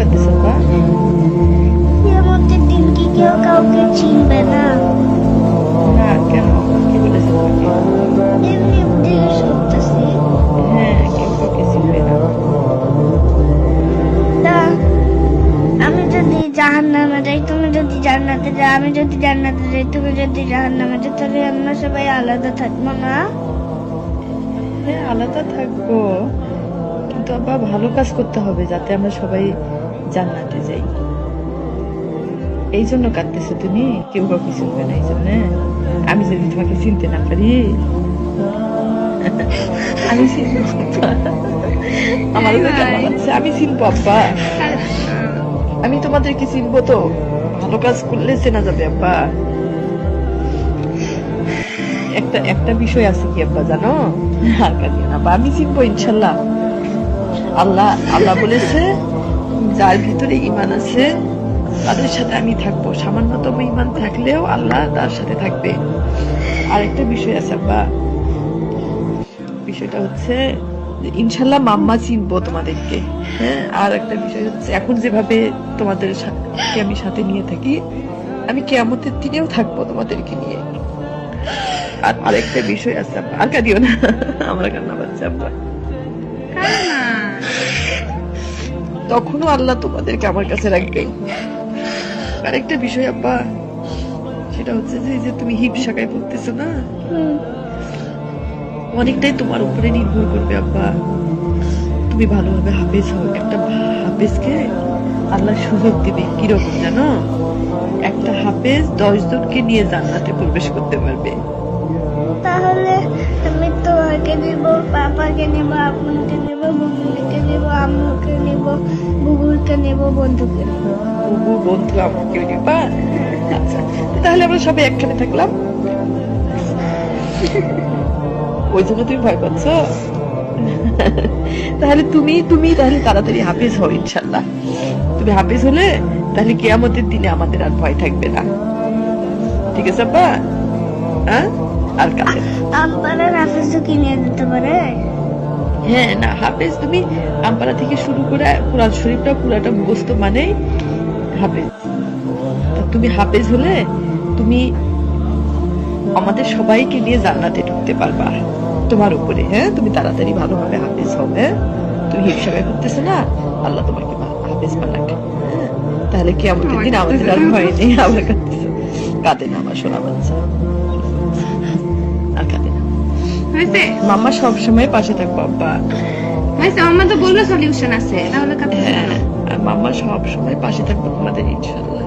কাঁদতেছো বা? কিয়ামতের দিন কি কেউ কাউকে চিনবে না? না কেন, কি বলেছে তোমাকে? এমনি জিজ্ঞেস করতেছি। হ্যাঁ, কেউ কাউকে চিনবে না। তা আমি যদি জাহান্নামে যাই, তুমি যদি জান্নাতে যাও, আমি যদি জান্নাতে যাই, তুমি যদি জাহান্নামে যাও, তাহলে আমরা সবাই আলাদা থাকবো না? হ্যাঁ, আলাদা থাকবো, কিন্তু আবার ভালো কাজ করতে হবে যাতে আমরা সবাই জান্নাতে যাই। এই জন্য কাঁদতেছো তুমি? কেউ কাউকে চিনবে না এই জন্য? আমি যদি তোমাকে চিনতে না পারি, আমি চিনবো আমার কেমন লাগছে? আমি চিনবো আব্বা, আমি তোমাদেরকে চিনবো তো। ভালো কাজ করলে চেনা যাবে আব্বা। একটা একটা বিষয় আছে কি আব্বা জানো? আর কাঁদিও না আব্বা, আমি চিনবো ইনশাল্লাহ। আল্লাহ আল্লাহ বলেছে যার ভিতরে ঈমান আছে তাদের সাথে আমি থাকবো। সামান্যতম ঈমান থাকলেও আল্লাহ তার সাথে থাকবে। আর একটা বিষয় আছে আব্বা, বিষয়টা হচ্ছে যে ইনশাল্লাহ মাম্মা চিনবো তোমাদেরকে। হ্যাঁ, আর একটা বিষয় হচ্ছে এখন যেভাবে তোমাদের সাথে আমি সাথে নিয়ে থাকি, আমি কিয়ামতের দিনেও থাকবো তোমাদেরকে নিয়ে। আর আরেকটা বিষয় আছে আব্বা, আর কাঁদিও না, আমার কান্না পাচ্ছে আব্বা। তখনও আল্লাহ তোমাদেরকে আমার কাছে রাখবে। আরেকটা বিষয় আব্বা, সেটা হচ্ছে যে এই যে তুমি হিপ শাখায় পড়তেছো না, অনেকটাই তোমার উপরে নির্ভর করবে আব্বা। তুমি ভালোভাবে হাফেজ হও। একটা হাফেজকে আল্লাহ সুযোগ দিবে কিরকম জানো? একটা হাফেজ 10 জনকে নিয়ে জান্নাতে প্রবেশ করতে পারবে। তাহলে আমি তোমাকে নিব, পাপাকে নিব, আপনাকে নিব, বন্ধুকে নিব, আম্মুকে নিব, বুবুকে নিব, বন্ধুকে নিব। বুবু, বন্ধু, আমাকে নিবা? আচ্ছা, তাহলে আমরা সবাই একখানে থাকলাম। ওই জন্য তুমি ভয় পাচ্ছ? তাহলে তুমি তাহলে তাড়াতাড়ি হাফেজ হও ইনশাল্লাহ। তুমি হাফেজ হলে তাহলে কিয়ামতের দিনে আমাদের আর ভয় থাকবে না। ঠিক আছে আব্বা? হ্যাঁ, আর কাছে আব্বারা রাফেজও কিনে দিতে পারে? হ্যাঁ, না হাফেজ তুমি আমপাড়া থেকে শুরু করে কোরআন শরীফটা পুরাটা মুখস্থ মানেই হাফেজ। তা তুমি হাফেজ হলে তুমি আমাদের সবাইকে নিয়ে জান্নাতে ঢুকতে পারবা তোমার উপরে। হ্যাঁ, তুমি তাড়াতাড়ি ভালোভাবে হাফেজ হও। হ্যাঁ, তুমি হিপসাগা করতেছো না, আল্লাহ তোমাকে হাফেজ বানাক। হ্যাঁ, তাহলে কি আমাদের দিন আমাদের আর ভয় নেই। আবার কাঁদতেছো? কাঁদে না আমার সোনা বাচ্চা, আর কাঁদে না। মাম্মা সবসময় পাশে থাকবো আব্বা। মাম্মা তো বললো সলিউশন আছে, তাহলে হ্যাঁ, আর মাম্মা সবসময় পাশে থাকবো তোমাদের ইনশাল্লাহ।